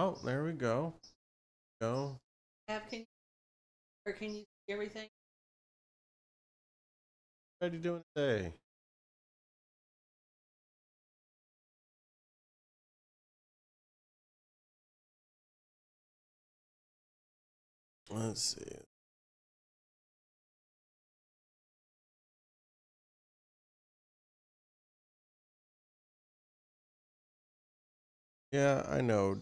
Oh, there we go. Go. Can you see everything? What are you doing today? Let's see. Yeah, I know.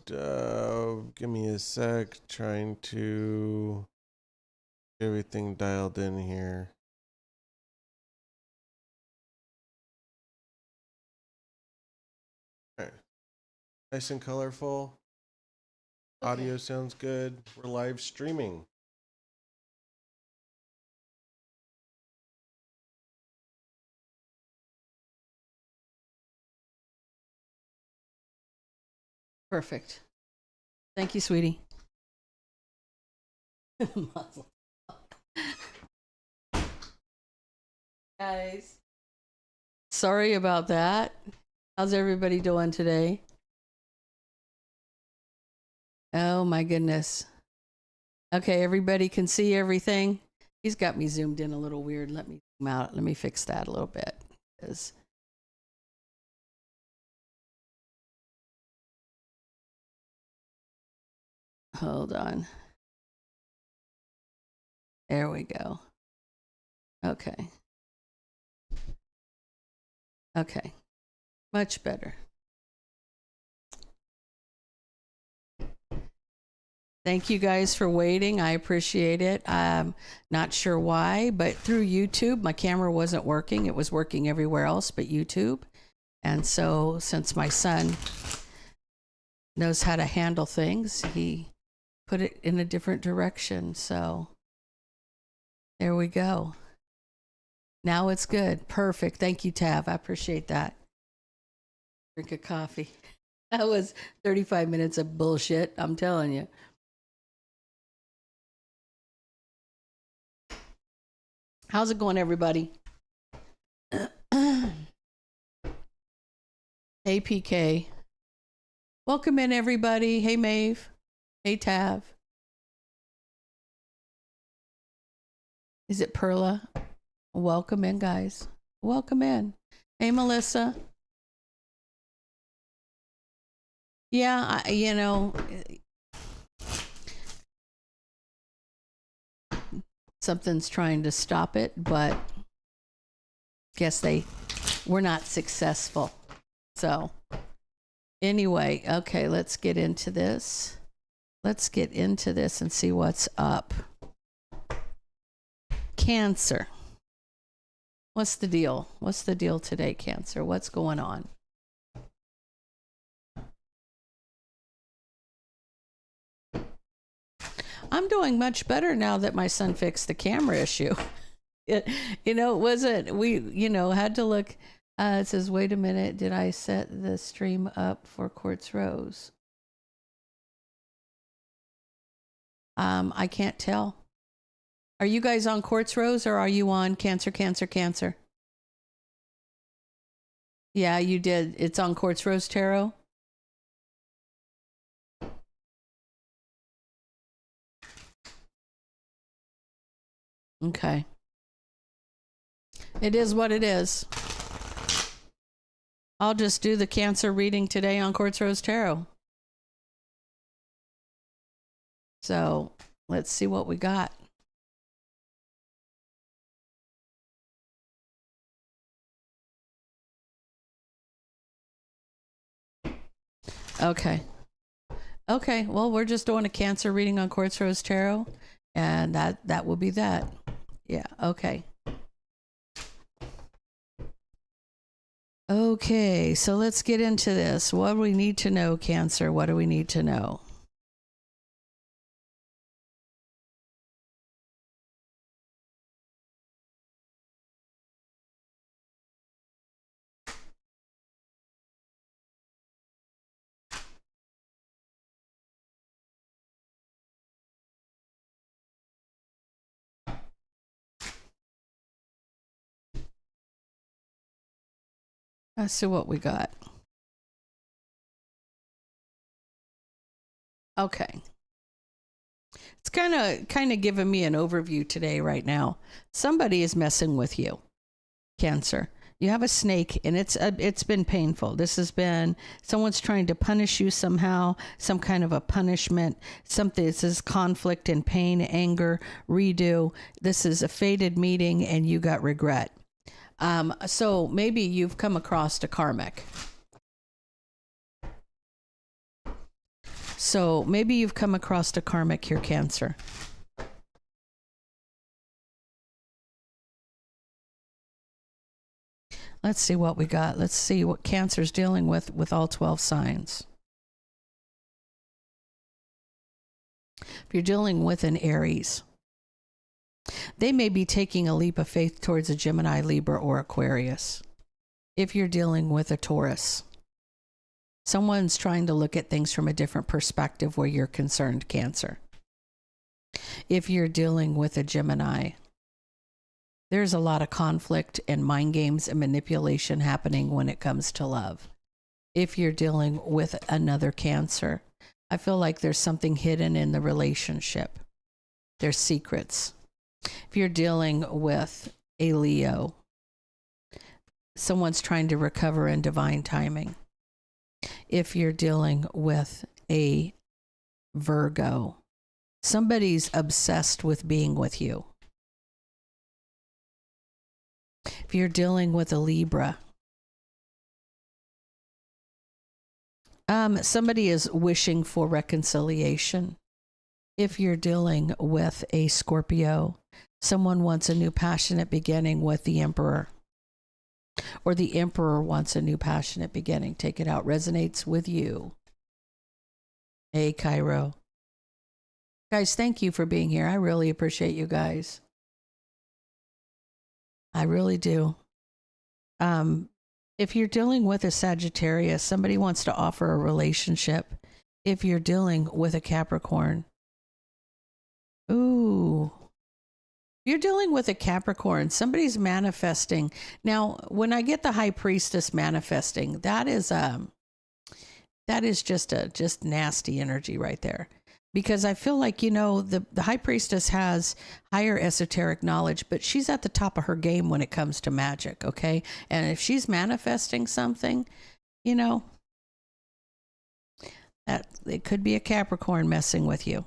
Give me a sec. Trying to get everything dialed in here. All right. Nice and colorful. Okay. Audio sounds good. We're live streaming. Perfect. Thank you, sweetie. Guys. Sorry about that. How's everybody doing today? Oh my goodness. Okay, everybody can see everything. He's got me zoomed in a little weird. Let me zoom out. Let me fix that a little bit. 'Cause- Hold on. There we go. Okay. Okay. Much better. Thank you guys for waiting. I appreciate it. I'm not sure why, but through YouTube, my camera wasn't working. It was working everywhere else but YouTube. And so, since my son knows how to handle things, he put it in a different direction. So, there we go. Now it's good. Perfect. Thank you, Tav. I appreciate that. Drink a coffee. That was 35 minutes of bullshit, I'm telling you. How's it going, everybody? Hey, PK. Welcome in, everybody. Hey, Maeve. Hey, Tav. Is it Perla? Welcome in, guys. Welcome in. Hey, Melissa. Yeah, something's trying to stop it, but guess they were not successful. So, anyway, okay, let's get into this. Let's get into this and see what's up. Cancer. What's the deal? What's the deal today, Cancer? What's going on? I'm doing much better now that my son fixed the camera issue. It wasn't, we, had to look. It says, wait a minute, did I set the stream up for Quartz Rose? I can't tell. Are you guys on Quartz Rose or are you on Cancer, Cancer, Cancer? Yeah, you did. It's on Quartz Rose Tarot. Okay. It is what it is. I'll just do the Cancer reading today on Quartz Rose Tarot. So let's see what we got. Okay. Okay. Well, we're just doing a Cancer reading on Quartz Rose Tarot, and that will be that. Yeah. Okay. Okay. So let's get into this. What do we need to know, Cancer? What do we need to know? Let's see what we got. Okay. It's kind of giving me an overview today right now. Somebody is messing with you, Cancer. You have a snake, and it's been painful. This has been someone's trying to punish you somehow, some kind of a punishment. Something. This is conflict and pain, anger, redo. This is a fated meeting, and you got regret. So maybe you've come across a karmic. So maybe you've come across a karmic here, Cancer. Let's see what we got. Let's see what Cancer's dealing with all 12 signs. If you're dealing with an Aries, they may be taking a leap of faith towards a Gemini, Libra, or Aquarius. If you're dealing with a Taurus, someone's trying to look at things from a different perspective where you're concerned, Cancer. If you're dealing with a Gemini, there's a lot of conflict and mind games and manipulation happening when it comes to love. If you're dealing with another Cancer, I feel like there's something hidden in the relationship. There's secrets. If you're dealing with a Leo, someone's trying to recover in divine timing. If you're dealing with a Virgo, somebody's obsessed with being with you. If you're dealing with a Libra, somebody is wishing for reconciliation. If you're dealing with a Scorpio, someone wants a new passionate beginning with the Emperor. Or the Emperor wants a new passionate beginning. Take it out. Resonates with you. Hey, Cairo. Guys, thank you for being here. I really appreciate you guys. I really do. If you're dealing with a Sagittarius, somebody wants to offer a relationship. If you're dealing with a Capricorn, ooh. You're dealing with a Capricorn. Somebody's manifesting. Now, when I get the High Priestess manifesting, that is just nasty energy right there. Because I feel like, the High Priestess has higher esoteric knowledge, but she's at the top of her game when it comes to magic, okay? And if she's manifesting something, that it could be a Capricorn messing with you.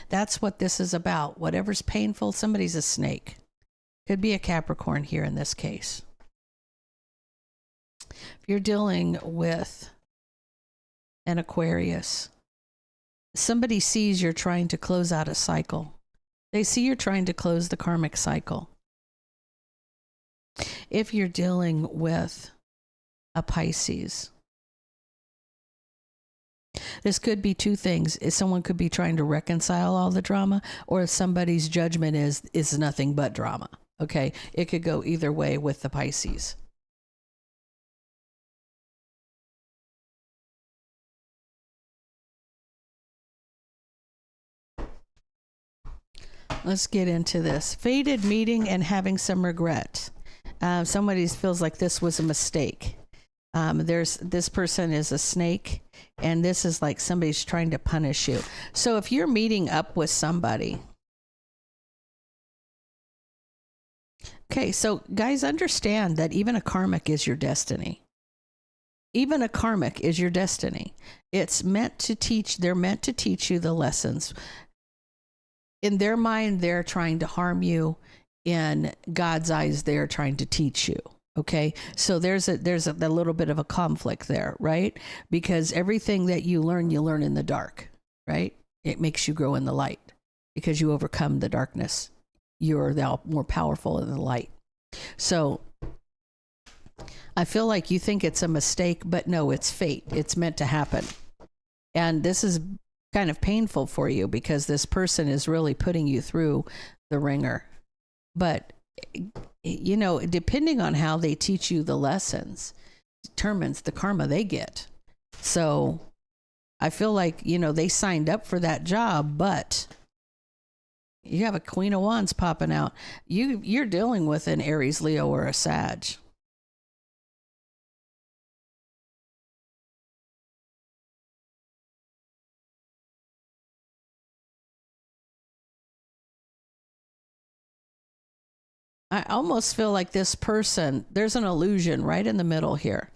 That's what this is about. Whatever's painful, somebody's a snake. Could be a Capricorn here in this case. If you're dealing with an Aquarius, somebody sees you're trying to close out a cycle. They see you're trying to close the karmic cycle. If you're dealing with a Pisces, this could be two things. Someone could be trying to reconcile all the drama, or if somebody's judgment is nothing but drama. Okay, it could go either way with the Pisces. Let's get into this. Fated meeting and having some regret. Somebody feels like this was a mistake. This person is a snake, and this is like somebody's trying to punish you. So if you're meeting up with somebody, okay, so guys, understand that even a karmic is your destiny. Even a karmic is your destiny. It's meant to teach. They're meant to teach you the lessons. In their mind, they're trying to harm you. In God's eyes, they're trying to teach you. Okay, so there's a little bit of a conflict there, right? Because everything that you learn in the dark, right? It makes you grow in the light because you overcome the darkness. You're now more powerful in the light. So I feel like you think it's a mistake, but no, it's fate. It's meant to happen. And this is kind of painful for you because this person is really putting you through the ringer. But depending on how they teach you the lessons determines the karma they get. So I feel like, they signed up for that job, but you have a Queen of Wands popping out. You're dealing with an Aries, Leo, or a Sag. I almost feel like this person, there's an illusion right in the middle here.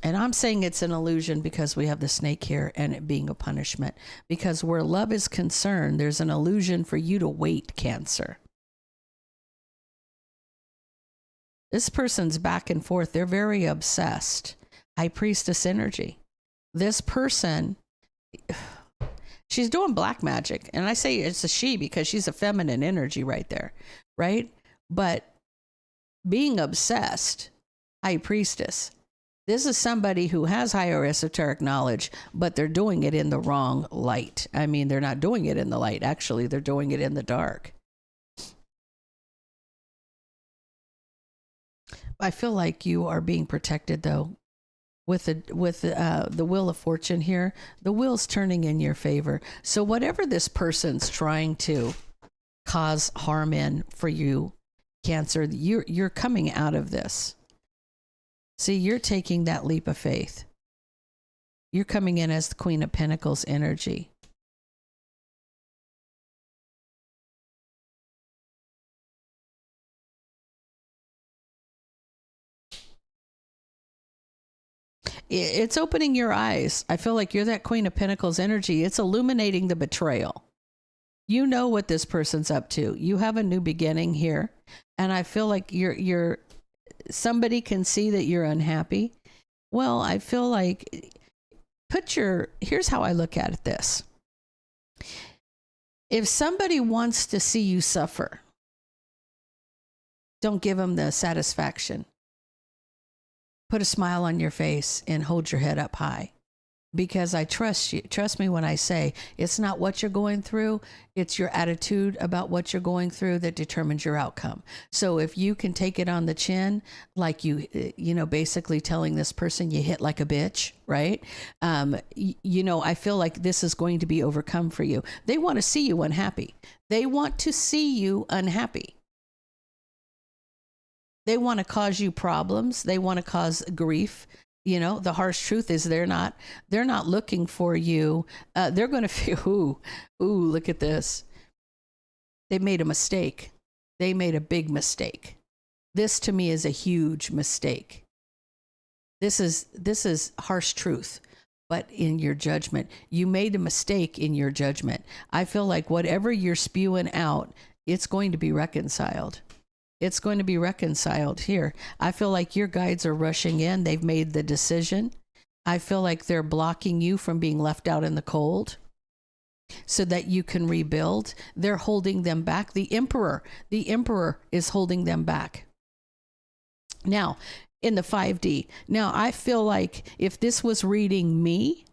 And I'm saying it's an illusion because we have the snake here and it being a punishment. Because where love is concerned, there's an illusion for you to wait, Cancer. This person's back and forth. They're very obsessed. High Priestess energy. This person, she's doing black magic. And I say it's a she because she's a feminine energy right there, right? But being obsessed, High Priestess, this is somebody who has higher esoteric knowledge, but they're doing it in the wrong light. I mean, they're not doing it in the light. Actually, they're doing it in the dark. I feel like you are being protected, though, with the Wheel of Fortune here. The wheel's turning in your favor. So whatever this person's trying to cause harm in for you, Cancer, you're coming out of this. See, you're taking that leap of faith. You're coming in as the Queen of Pentacles energy. It's opening your eyes. I feel like you're that Queen of Pentacles energy. It's illuminating the betrayal. You know what this person's up to. You have a new beginning here. And I feel like you're somebody can see that you're unhappy. Well, I feel like here's how I look at this. If somebody wants to see you suffer, don't give them the satisfaction. Put a smile on your face and hold your head up high, because I trust you. Trust me when I say it's not what you're going through. It's your attitude about what you're going through that determines your outcome. So if you can take it on the chin, like basically telling this person you hit like a bitch, right? I feel like this is going to be overcome for you. They want to see you unhappy. They want to see you unhappy. They want to cause you problems. They want to cause grief. The harsh truth is they're not looking for you. They're going to feel, look at this. They made a mistake. They made a big mistake. This to me is a huge mistake. This is harsh truth. But in your judgment, you made a mistake in your judgment. I feel like whatever you're spewing out, it's going to be reconciled. It's going to be reconciled here. I feel like your guides are rushing in. They've made the decision. I feel like they're blocking you from being left out in the cold so that you can rebuild. They're holding them back. The emperor is holding them back. Now, in the 5D. Now, I feel like if this was reading me,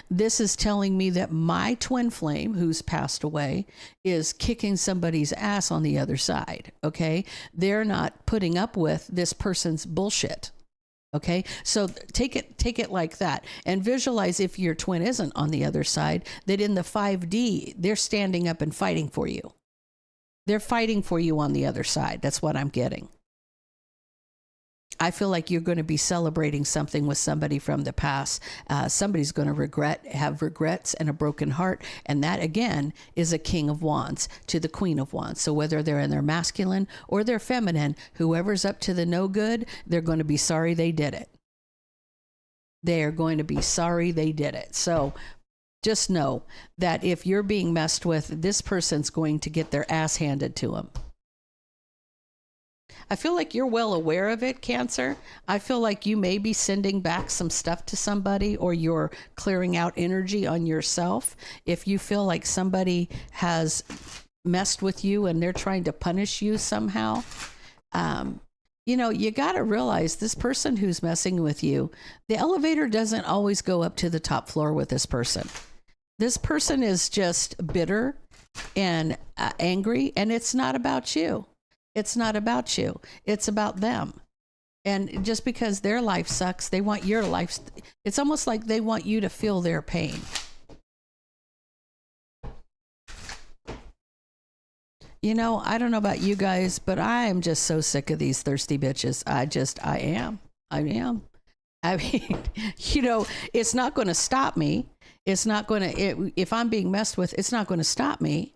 this is telling me that my twin flame, who's passed away, is kicking somebody's ass on the other side. Okay. They're not putting up with this person's bullshit. Okay. So take it like that, and visualize, if your twin isn't on the other side, that in the 5D, they're standing up and fighting for you. They're fighting for you on the other side. That's what I'm getting. I feel like you're going to be celebrating something with somebody from the past. Somebody's going to have regrets and a broken heart. And that, again, is a King of Wands to the Queen of Wands. So whether they're in their masculine or their feminine, whoever's up to the no good, they're going to be sorry they did it. They are going to be sorry they did it. So just know that if you're being messed with, this person's going to get their ass handed to them. I feel like you're well aware of it, Cancer. I feel like you may be sending back some stuff to somebody, or you're clearing out energy on yourself. If you feel like somebody has messed with you and they're trying to punish you somehow, you got to realize this person who's messing with you, the elevator doesn't always go up to the top floor with this person. This person is just bitter and angry, and it's not about you. It's not about you. It's about them. And just because their life sucks, they want your life. It's almost like they want you to feel their pain. I don't know about you guys, but I am just so sick of these thirsty bitches. I am. I mean, it's not going to stop me. It's not going to, if I'm being messed with, it's not going to stop me.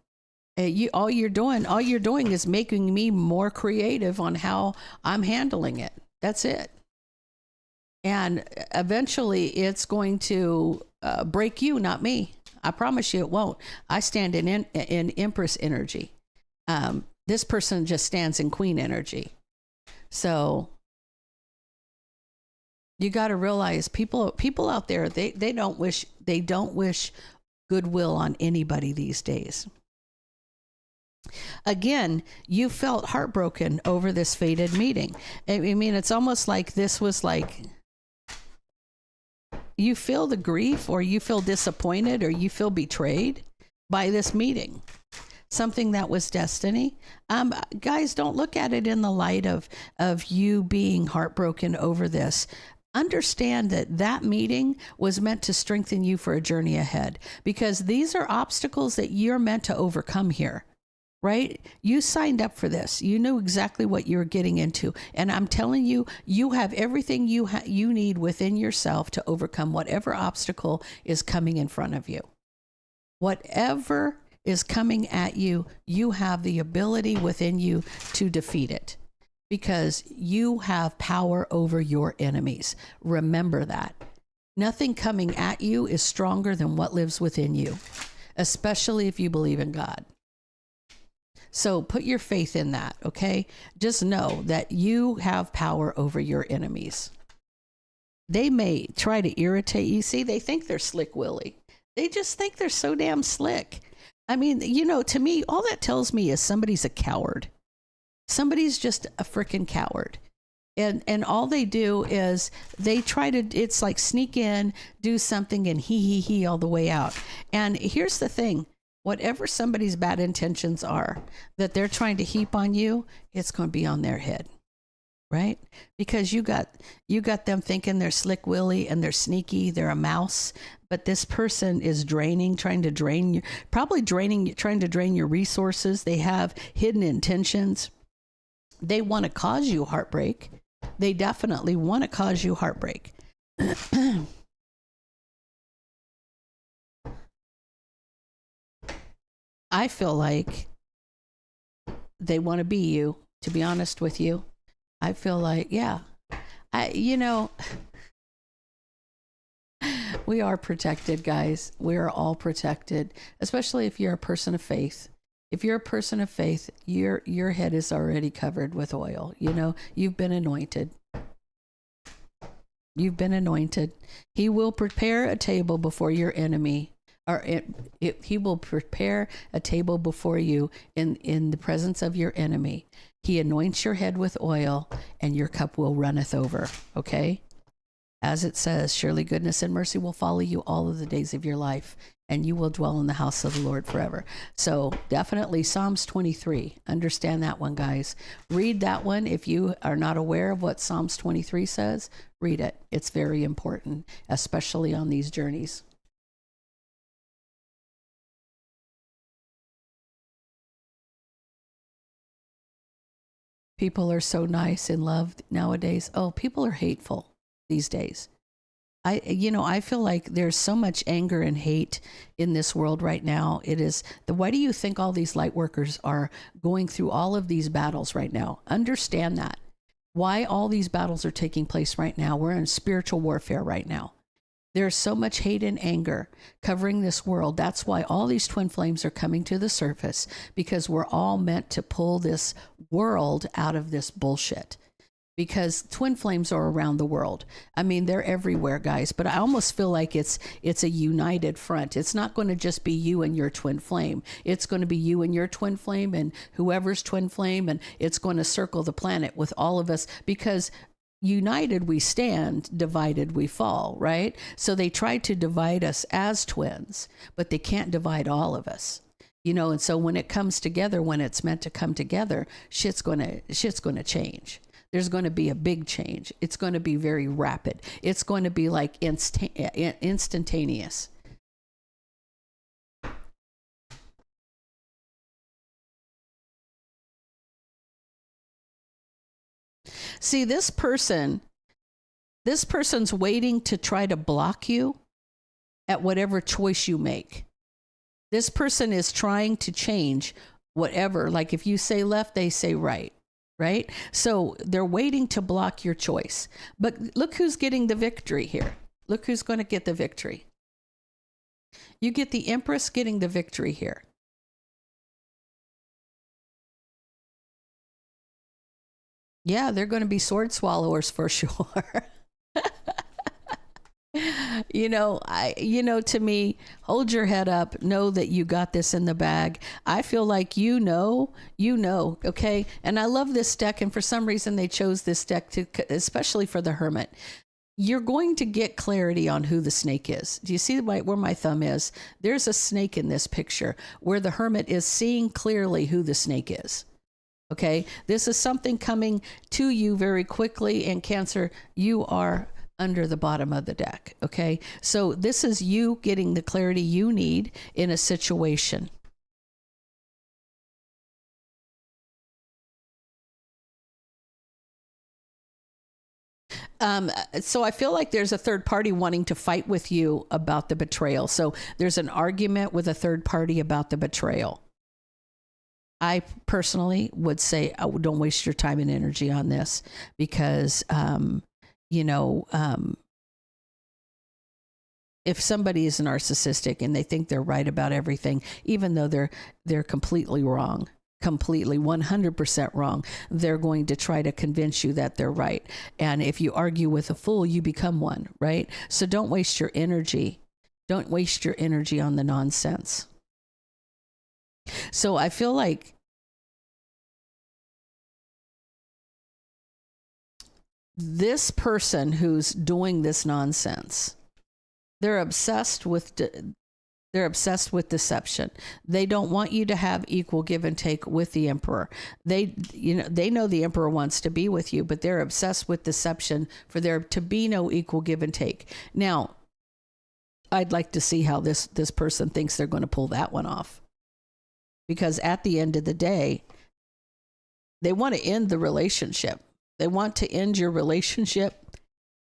All you're doing is making me more creative on how I'm handling it. That's it. And eventually it's going to break you, not me. I promise you it won't. I stand in Empress energy. This person just stands in Queen energy. So you got to realize people out there, they don't wish goodwill on anybody these days. Again, you felt heartbroken over this fated meeting. I mean, it's almost like this was like, you feel the grief, or you feel disappointed, or you feel betrayed by this meeting. Something that was destiny. Guys, don't look at it in the light of you being heartbroken over this. Understand that meeting was meant to strengthen you for a journey ahead, because these are obstacles that you're meant to overcome here. Right? You signed up for this. You knew exactly what you were getting into. And I'm telling you, you have everything you need within yourself to overcome whatever obstacle is coming in front of you. Whatever is coming at you, you have the ability within you to defeat it, because you have power over your enemies. Remember that. Nothing coming at you is stronger than what lives within you, especially if you believe in God. So put your faith in that, okay? Just know that you have power over your enemies. They may try to irritate you. See, they think they're Slick Willie. They just think they're so damn slick. I mean, to me, all that tells me is somebody's a coward. Somebody's just a freaking coward. And all they do is they try to, it's like sneak in, do something, and he all the way out. And here's the thing. Whatever somebody's bad intentions are that they're trying to heap on you, it's going to be on their head, right? Because you got them thinking they're Slick Willie and they're sneaky, they're a mouse, but this person is trying to drain your resources. They have hidden intentions. They want to cause you heartbreak. They definitely want to cause you heartbreak. I feel like they want to be you, to be honest with you. I feel like, yeah, we are protected, guys. We are all protected, especially if you're a person of faith. If you're a person of faith, your head is already covered with oil. You've been anointed. You've been anointed. He will prepare a table before your enemy. He will prepare a table before you in the presence of your enemy. He anoints your head with oil, and your cup will runneth over. Okay? As it says, surely goodness and mercy will follow you all of the days of your life, and you will dwell in the house of the Lord forever. So definitely Psalms 23. Understand that one, guys. Read that one. If you are not aware of what Psalms 23 says, read it. It's very important, especially on these journeys. People are so nice and loved nowadays. Oh, people are hateful these days. I feel like there's so much anger and hate in this world right now. Why do you think all these light workers are going through all of these battles right now? Understand that. Why all these battles are taking place right now. We're in spiritual warfare right now. There's so much hate and anger covering this world. That's why all these twin flames are coming to the surface, because we're all meant to pull this world out of this bullshit. Because twin flames are around the world. I mean, they're everywhere, guys, but I almost feel like it's a united front. It's not going to just be you and your twin flame. It's going to be you and your twin flame and whoever's twin flame, and it's going to circle the planet with all of us, because united we stand, divided we fall, right? So they tried to divide us as twins, but they can't divide all of us. And so when it comes together, when it's meant to come together, shit's going to change. There's going to be a big change. It's going to be very rapid. It's going to be like instantaneous. See, this person's waiting to try to block you at whatever choice you make. This person is trying to change whatever. Like if you say left, they say right, right? So they're waiting to block your choice. But look who's getting the victory here. Look who's going to get the victory. You get the Empress getting the victory here. Yeah, they're going to be sword swallowers for sure. To me, hold your head up, know that you got this in the bag. I feel like okay? And I love this deck, and for some reason they chose this deck especially for the Hermit. You're going to get clarity on who the snake is. Do you see where my thumb is? There's a snake in this picture where the Hermit is seeing clearly who the snake is. Okay, this is something coming to you very quickly, and Cancer, you are under the bottom of the deck. Okay, so this is you getting the clarity you need in a situation. So I feel like there's a third party wanting to fight with you about the betrayal. So there's an argument with a third party about the betrayal. I personally would say, oh, don't waste your time and energy on this because, if somebody is narcissistic and they think they're right about everything, even though they're completely wrong, completely 100% wrong, they're going to try to convince you that they're right. And if you argue with a fool, you become one, right? So don't waste your energy. Don't waste your energy on the nonsense. So I feel like this person who's doing this nonsense, they're obsessed with deception. They don't want you to have equal give and take with the Emperor. They know the Emperor wants to be with you, but they're obsessed with deception for there to be no equal give and take. Now, I'd like to see how this person thinks they're going to pull that one off. Because at the end of the day, they want to end the relationship. They want to end your relationship,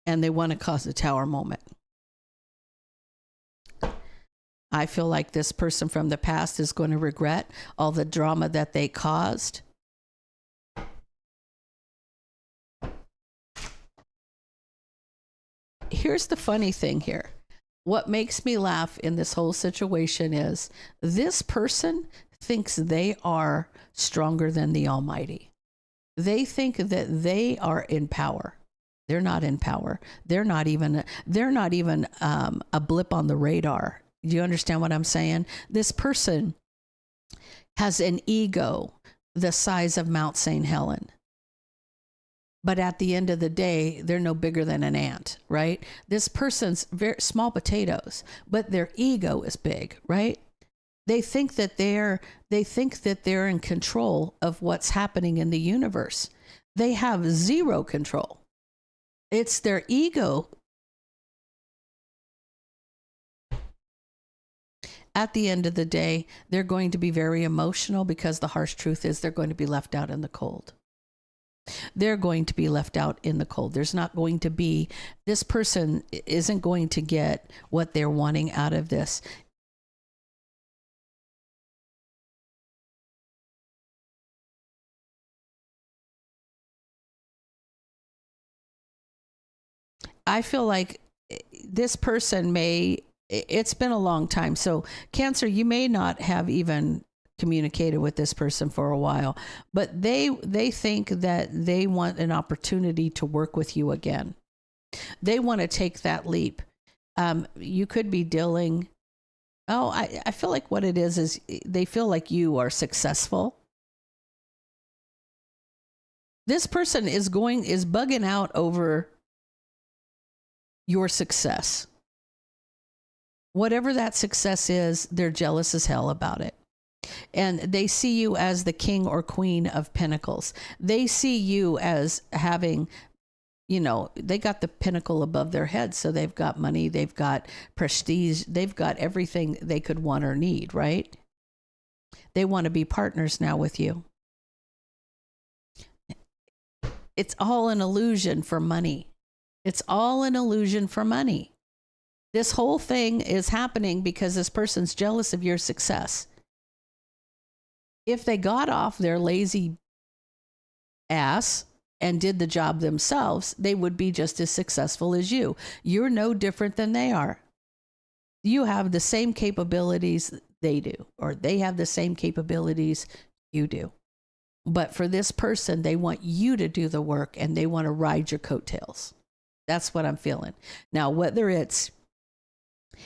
and they want to cause a tower moment. I feel like this person from the past is going to regret all the drama that they caused. Here's the funny thing here. What makes me laugh in this whole situation is this person thinks they are stronger than the Almighty. They think that they are in power. They're not in power. They're not even a blip on the radar. Do you understand what I'm saying? This person has an ego the size of Mount St. Helen. But at the end of the day, they're no bigger than an ant, right? This person's very small potatoes, but their ego is big, right? They think that they're in control of what's happening in the universe. They have zero control. It's their ego. At the end of the day, they're going to be very emotional because the harsh truth is they're going to be left out in the cold. They're going to be left out in the cold. There's not going to be, this person isn't going to get what they're wanting out of this. I feel like this person it's been a long time. So Cancer, you may not have even communicated with this person for a while, but they think that they want an opportunity to work with you again. They want to take that leap. You could be dealing. Oh, I feel like what it is they feel like you are successful. This person is bugging out over your success. Whatever that success is, they're jealous as hell about it. And they see you as the king or queen of pentacles. They see you as having, they got the pinnacle above their head. So they've got money, they've got prestige, they've got everything they could want or need, right? They want to be partners now with you. It's all an illusion for money. It's all an illusion for money. This whole thing is happening because this person's jealous of your success. If they got off their lazy ass and did the job themselves, they would be just as successful as you. You're no different than they are. You have the same capabilities they do, or they have the same capabilities you do. But for this person, they want you to do the work and they want to ride your coattails. That's what I'm feeling. Now, whether it's,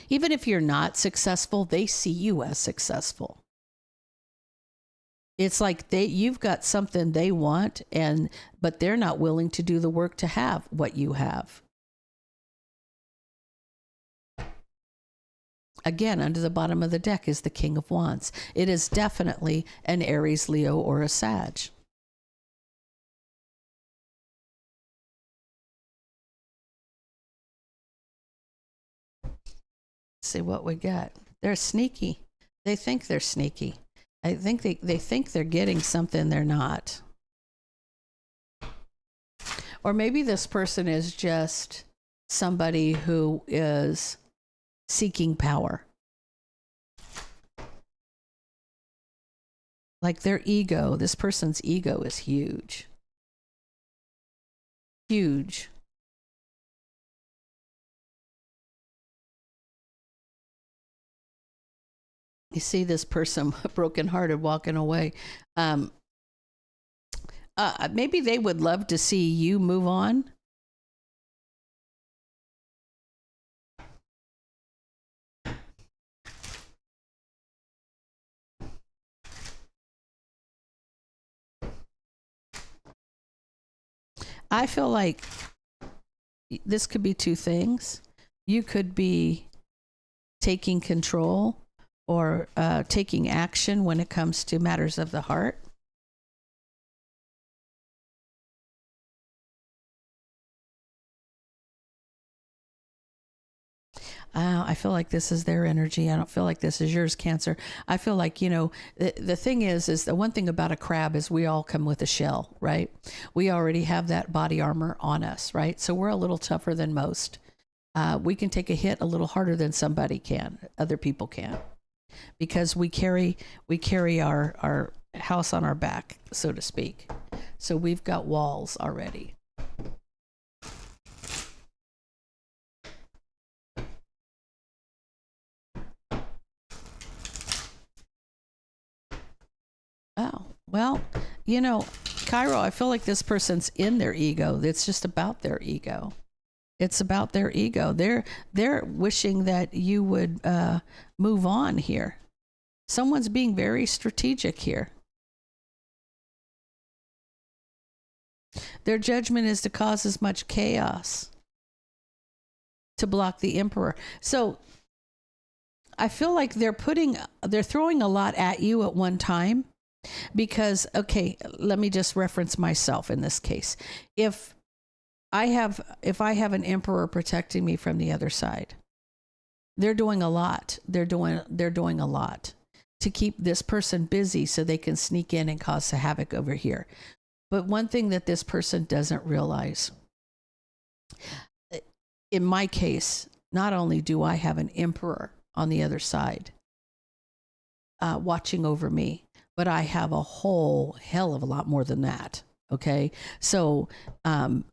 even if you're not successful, they see you as successful. It's like you've got something they want, but they're not willing to do the work to have what you have. Again, under the bottom of the deck is the King of Wands. It is definitely an Aries, Leo, or a Sag. See what we got. They're sneaky. They think they're sneaky. I think they think they're getting something they're not. Or maybe this person is just somebody who is seeking power. Like their ego, this person's ego is huge. Huge. You see this person brokenhearted walking away. Maybe they would love to see you move on. I feel like this could be two things. You could be taking control or taking action when it comes to matters of the heart. I feel like this is their energy. I don't feel like this is yours, Cancer. I feel like, the thing is the one thing about a crab is we all come with a shell, right? We already have that body armor on us, right? So we're a little tougher than most. We can take a hit a little harder than other people can, because we carry our house on our back, so to speak. So we've got walls already. Oh, well, Cairo, I feel like this person's in their ego. It's just about their ego. It's about their ego. They're wishing that you would move on here. Someone's being very strategic here. Their judgment is to cause as much chaos, to block the Emperor. So I feel like they're throwing a lot at you at one time. Because, okay, let me just reference myself in this case. If I have an Emperor protecting me from the other side, they're doing a lot. They're doing a lot to keep this person busy so they can sneak in and cause havoc over here. But one thing that this person doesn't realize, in my case, not only do I have an Emperor on the other side watching over me, but I have a whole hell of a lot more than that. Okay. So, no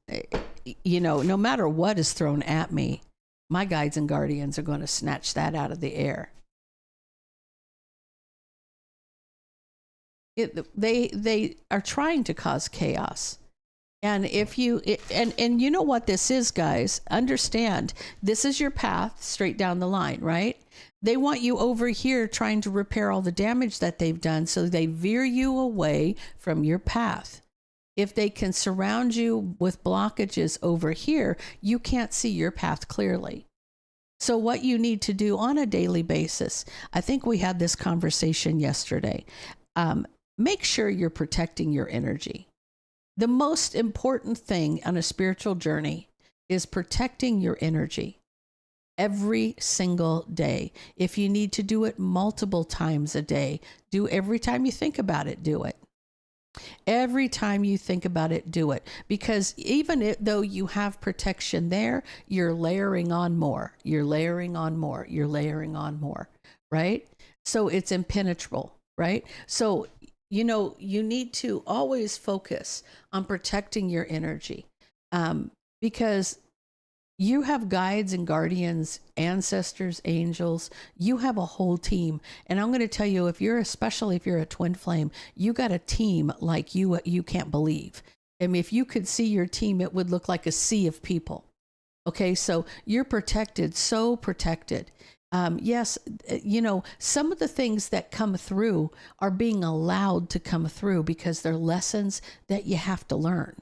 matter what is thrown at me, my guides and guardians are going to snatch that out of the air. They are trying to cause chaos. And and you know what this is, guys, understand this is your path straight down the line, right? They want you over here trying to repair all the damage that they've done, so they veer you away from your path. If they can surround you with blockages over here, you can't see your path clearly. So what you need to do on a daily basis, I think we had this conversation yesterday, make sure you're protecting your energy. The most important thing on a spiritual journey is protecting your energy. Every single day. If you need to do it multiple times a day, every time you think about it, do it. Every time you think about it, do it. Because though you have protection there, you're layering on more. You're layering on more. You're layering on more, right? So it's impenetrable, right? So, you need to always focus on protecting your energy, because you have guides and guardians, ancestors, angels. You have a whole team. And I'm going to tell you, especially if you're a twin flame, you got a team like you can't believe. I mean, if you could see your team, it would look like a sea of people. Okay, so you're protected, so protected. Yes, some of the things that come through are being allowed to come through because they're lessons that you have to learn.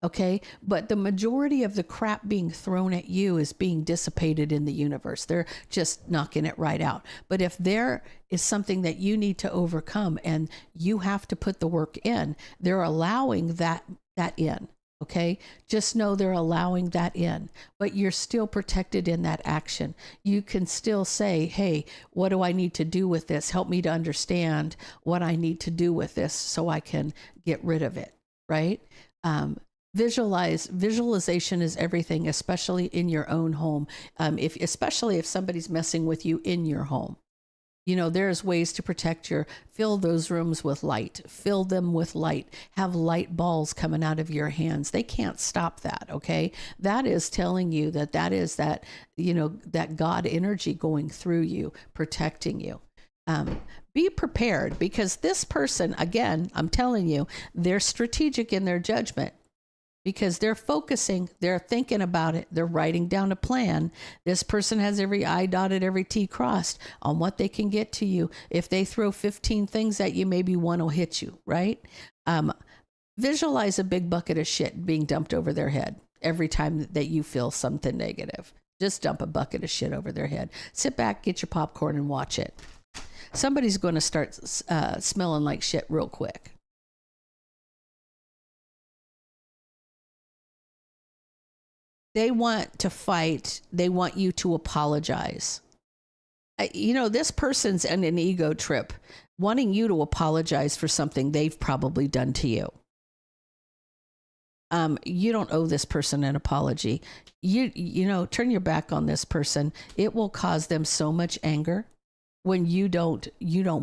Okay. But the majority of the crap being thrown at you is being dissipated in the universe. They're just knocking it right out. But if there is something that you need to overcome and you have to put the work in, they're allowing that in. Okay. Just know they're allowing that in, but you're still protected in that action. You can still say, hey, what do I need to do with this? Help me to understand what I need to do with this so I can get rid of it. Right. Visualization is everything, especially in your own home. Especially if somebody's messing with you in your home, there's ways to fill those rooms with light, fill them with light, have light balls coming out of your hands. They can't stop that. Okay. That is telling you that is that God energy going through you, protecting you. Be prepared, because this person, again, I'm telling you, they're strategic in their judgment. Because they're focusing, they're thinking about it, they're writing down a plan. This person has every I dotted, every T crossed on what they can get to you. If they throw 15 things at you, maybe one will hit you, right? Visualize a big bucket of shit being dumped over their head every time that you feel something negative. Just dump a bucket of shit over their head. Sit back, get your popcorn, and watch it. Somebody's going to start smelling like shit real quick. They want to fight. They want you to apologize. This person's in an ego trip, wanting you to apologize for something they've probably done to you. You don't owe this person an apology. Turn your back on this person. It will cause them so much anger when you don't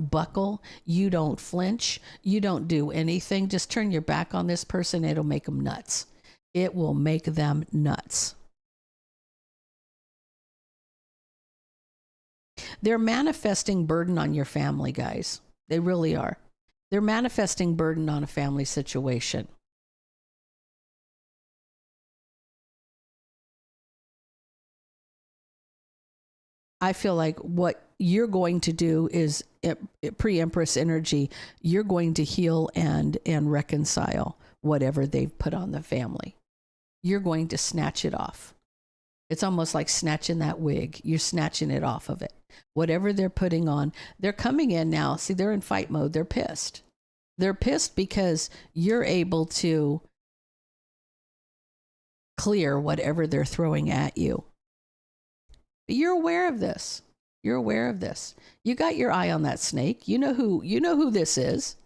buckle, you don't flinch, you don't do anything. Just turn your back on this person. It'll make them nuts. It will make them nuts. They're manifesting burden on your family, guys. They really are. They're manifesting burden on a family situation. I feel like what you're going to do is pre-Empress energy. You're going to heal and reconcile whatever they've put on the family. You're going to snatch it off. It's almost like snatching that wig. You're snatching it off of it. Whatever they're putting on, they're coming in now. See, they're in fight mode. They're pissed. They're pissed because you're able to clear whatever they're throwing at you. But you're aware of this. You're aware of this. You got your eye on that snake. You know who this is.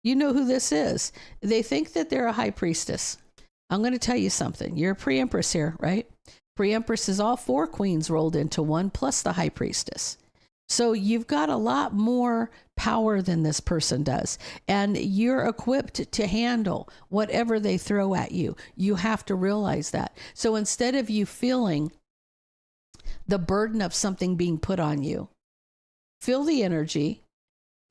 You know who this is. They think that they're a high priestess. I'm going to tell you something. You're a pre-empress here, right? Pre-empress is all four queens rolled into one, plus the high priestess. So you've got a lot more power than this person does. And you're equipped to handle whatever they throw at you. You have to realize that. So instead of you feeling the burden of something being put on you, feel the energy,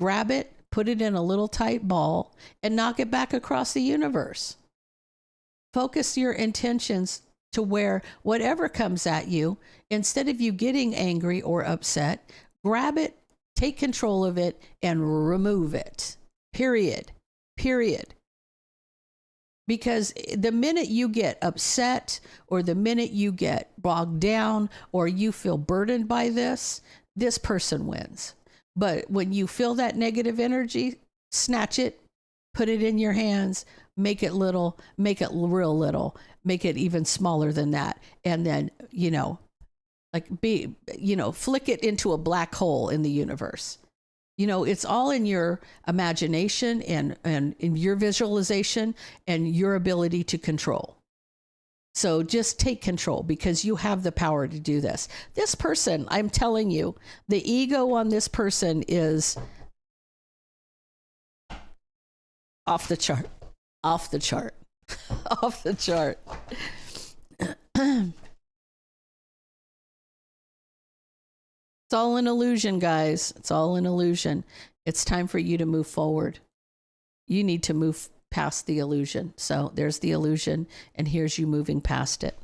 grab it, put it in a little tight ball, and knock it back across the universe. Focus your intentions to where whatever comes at you, instead of you getting angry or upset, grab it, take control of it, and remove it. Period. Because the minute you get upset, or the minute you get bogged down, or you feel burdened by this person wins. But when you feel that negative energy, snatch it, put it in your hands, make it little, make it real little, make it even smaller than that. And then, flick it into a black hole in the universe. You know, it's all in your imagination and in your visualization and your ability to control. So just take control because you have the power to do this. This person, I'm telling you, the ego on this person is off the chart, off the chart, off the chart. It's all an illusion, guys. It's all an illusion. It's time for you to move forward. You need to move past the illusion. So there's the illusion, and here's you moving past it.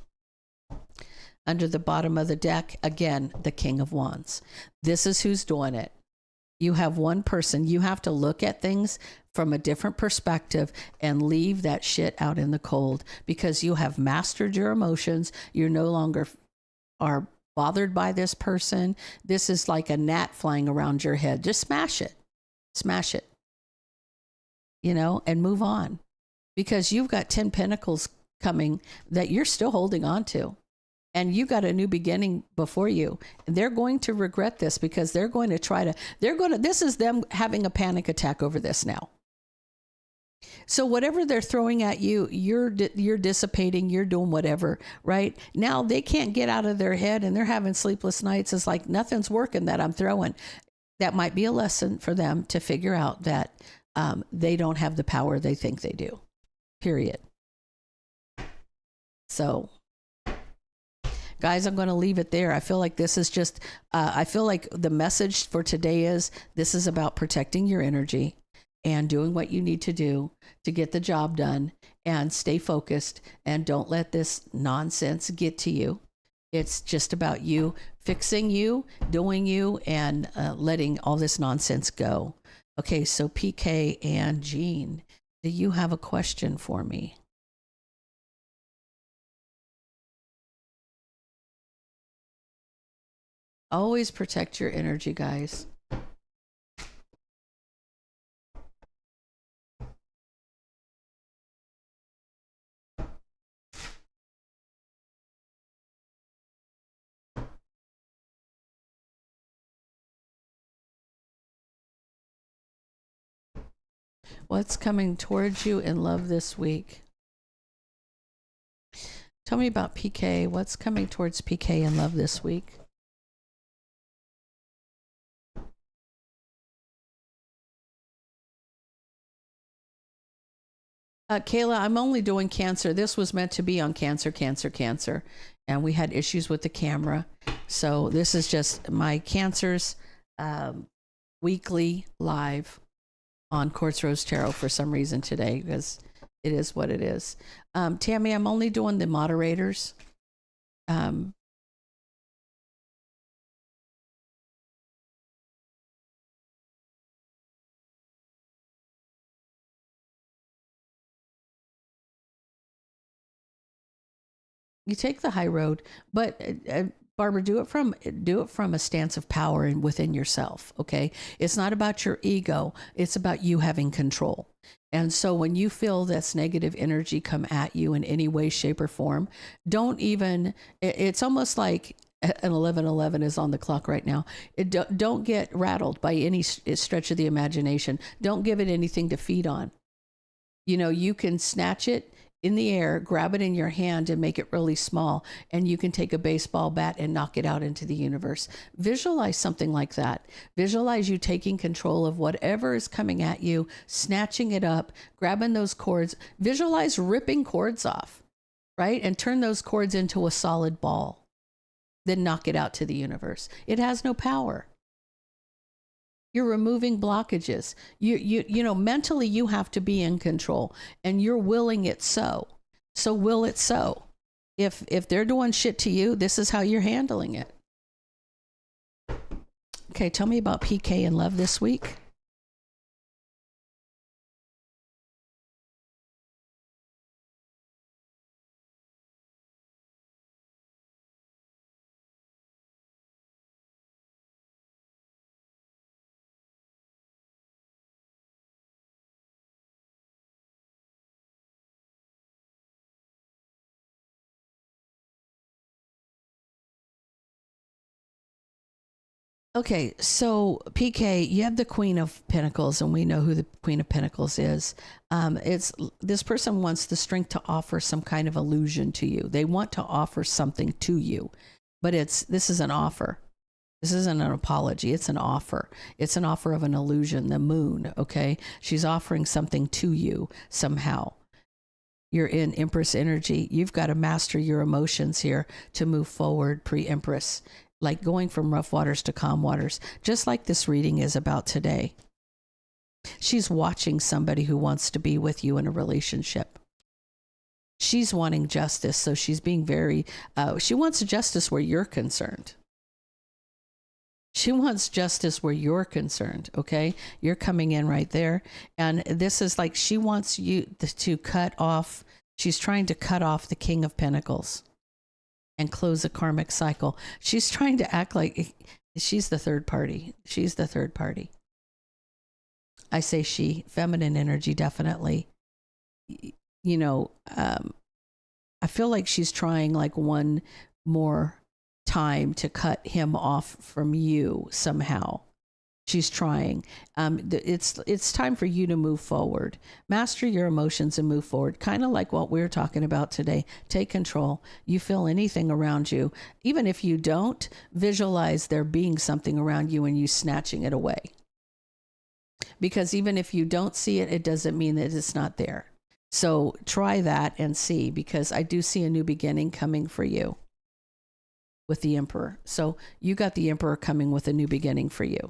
Under the bottom of the deck, again, the King of Wands. This is who's doing it. You have one person. You have to look at things from a different perspective and leave that shit out in the cold because you have mastered your emotions. You're no longer are bothered by this person. This is like a gnat flying around your head. Just smash it. Smash it. You know, and move on because you've got 10 pentacles coming that you're still holding on to. And you got a new beginning before you. And they're going to regret this because they're going to this is them having a panic attack over this now. So whatever they're throwing at you, you're dissipating, you're doing whatever, right? Now they can't get out of their head and they're having sleepless nights. It's like nothing's working that I'm throwing. That might be a lesson for them to figure out that they don't have the power they think they do, period. So guys, I'm going to leave it there. I feel like this is just, I feel like the message for today is this is about protecting your energy and doing what you need to do to get the job done and stay focused and don't let this nonsense get to you. It's just about you fixing you, doing you, and letting all this nonsense go. Okay, so PK and Jean, do you have a question for me? Always protect your energy, guys. What's coming towards you in love this week? Tell me about PK. What's coming towards PK in love this week? Kayla, I'm only doing Cancer. This was meant to be on Cancer, Cancer, Cancer. And we had issues with the camera. So this is just my Cancers weekly live on Quartz Rose Tarot for some reason today because it is what it is. Tammy, I'm only doing the moderators. You take the high road, but Barbara, do it from a stance of power and within yourself. Okay, it's not about your ego; it's about you having control. And so, when you feel this negative energy come at you in any way, shape, or form, don't even. It's almost like an 11:11 is on the clock right now. Don't get rattled by any stretch of the imagination. Don't give it anything to feed on. You know, you can snatch it in the air, grab it in your hand and make it really small. And you can take a baseball bat and knock it out into the universe. Visualize something like that. Visualize you taking control of whatever is coming at you, snatching it up, grabbing those cords. Visualize ripping cords off, right? And turn those cords into a solid ball. Then knock it out to the universe. It has no power. You're removing blockages. You know, mentally you have to be in control and you're willing it so. So will it so. If they're doing shit to you, this is how you're handling it. Okay, tell me about PK and love this week. Okay, so PK, you have the Queen of Pentacles, and we know who the Queen of Pentacles is. It's this person wants the strength to offer some kind of illusion to you. They want to offer something to you, but this is an offer. This isn't an apology. It's an offer. It's an offer of an illusion, the moon. Okay, she's offering something to you somehow. You're in Empress energy. You've got to master your emotions here to move forward, pre-Empress. Like going from rough waters to calm waters, just like this reading is about today. She's watching somebody who wants to be with you in a relationship. She's wanting justice, so she's being very, she wants justice where you're concerned. She wants justice where you're concerned, okay? You're coming in right there. And this is like she wants you to cut off, she's trying to cut off the King of Pentacles and close a karmic cycle. She's trying to act like she's the third party. She's the third party. I say she, feminine energy, definitely. You know, I feel like she's trying like one more time to cut him off from you somehow. She's trying. It's time for you to move forward. Master your emotions and move forward. Kind of like what we're talking about today. Take control. You feel anything around you. Even if you don't, visualize there being something around you and you snatching it away. Because even if you don't see it, it doesn't mean that it's not there. So try that and see, because I do see a new beginning coming for you with the Emperor. So you got the Emperor coming with a new beginning for you.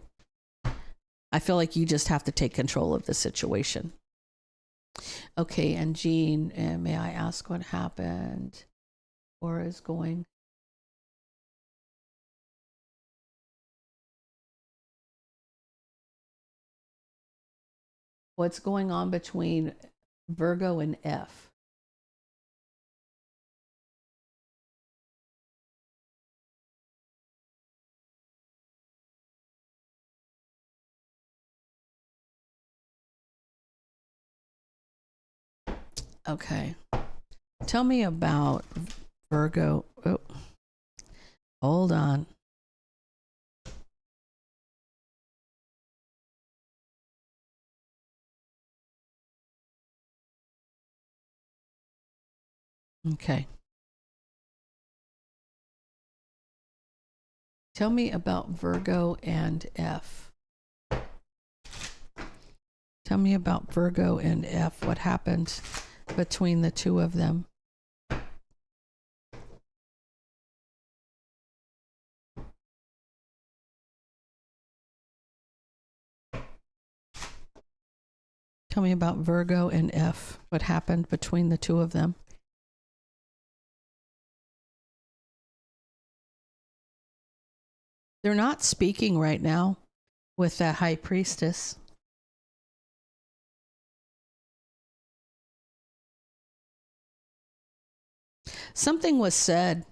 I feel like you just have to take control of the situation. Okay, and Jean, may I ask what happened or is going? What's going on between Virgo and F? Okay. Tell me about Virgo. Oh, hold on. Okay. Tell me about Virgo and F. Tell me about Virgo and F. What happened between the two of them? Tell me about Virgo and F. What happened between the two of them? They're not speaking right now with that high priestess. Something was said.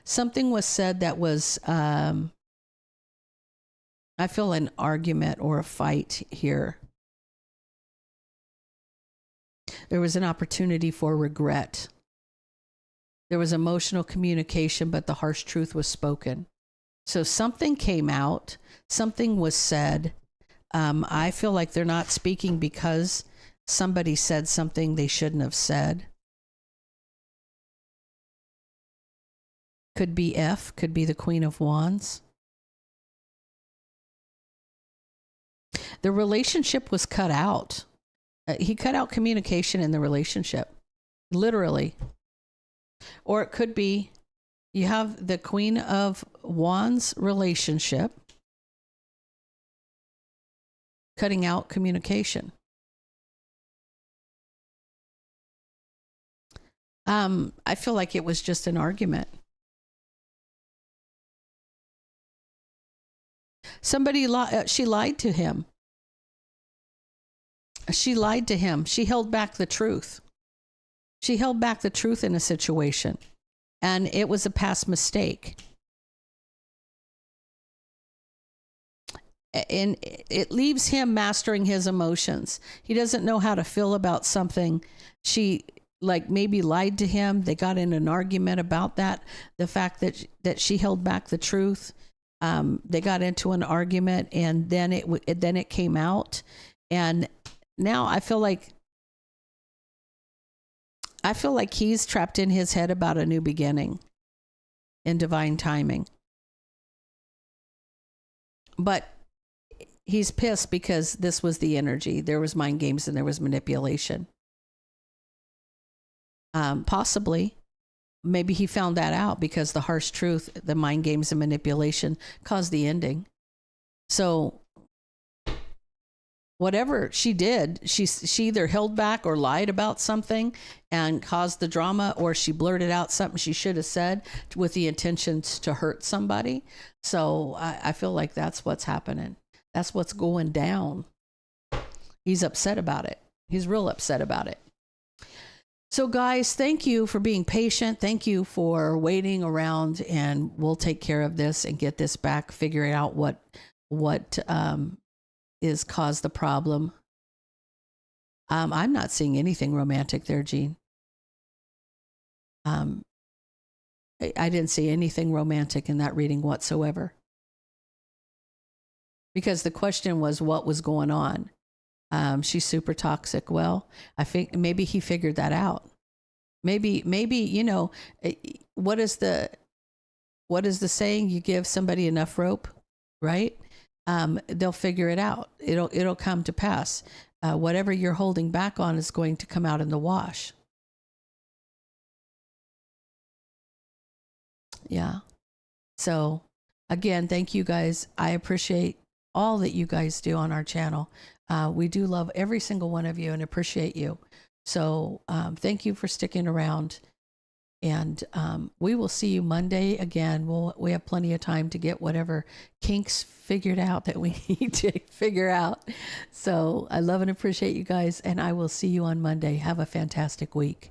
Something was said that was, I feel an argument or a fight here. There was an opportunity for regret. There was emotional communication, but the harsh truth was spoken. So something came out, something was said. I feel like they're not speaking because somebody said something they shouldn't have said. Could be F, could be the Queen of Wands. The relationship was cut out. He cut out communication in the relationship, literally. Or it could be you have the Queen of Wands relationship cutting out communication. I feel like it was just an argument. Somebody she lied to him. She lied to him. She held back the truth. She held back the truth in a situation, and it was a past mistake. And it leaves him mastering his emotions. He doesn't know how to feel about something. She maybe lied to him. They got in an argument about that. The fact that she held back the truth. They got into an argument, and then it came out, and now I feel like he's trapped in his head about a new beginning in divine timing. But he's pissed because this was the energy. There was mind games and there was manipulation. Possibly. Maybe he found that out because the harsh truth, the mind games and manipulation caused the ending. So whatever she did, she either held back or lied about something and caused the drama, or she blurted out something she should have said with the intentions to hurt somebody. So I feel like that's what's happening. That's what's going down. He's upset about it. He's real upset about it. So guys, thank you for being patient. Thank you for waiting around, and we'll take care of this and get this back, figuring out what is caused the problem. I'm not seeing anything romantic there, Jean. I didn't see anything romantic in that reading whatsoever. Because the question was what was going on. She's super toxic. Well, I think maybe he figured that out. Maybe, what is the saying? You give somebody enough rope, right? They'll figure it out. It'll come to pass. Whatever you're holding back on is going to come out in the wash. Yeah. So again, thank you guys. I appreciate all that you guys do on our channel. We do love every single one of you and appreciate you. So thank you for sticking around. And we will see you Monday again. We have plenty of time to get whatever kinks figured out that we need to figure out. So I love and appreciate you guys, and I will see you on Monday. Have a fantastic week.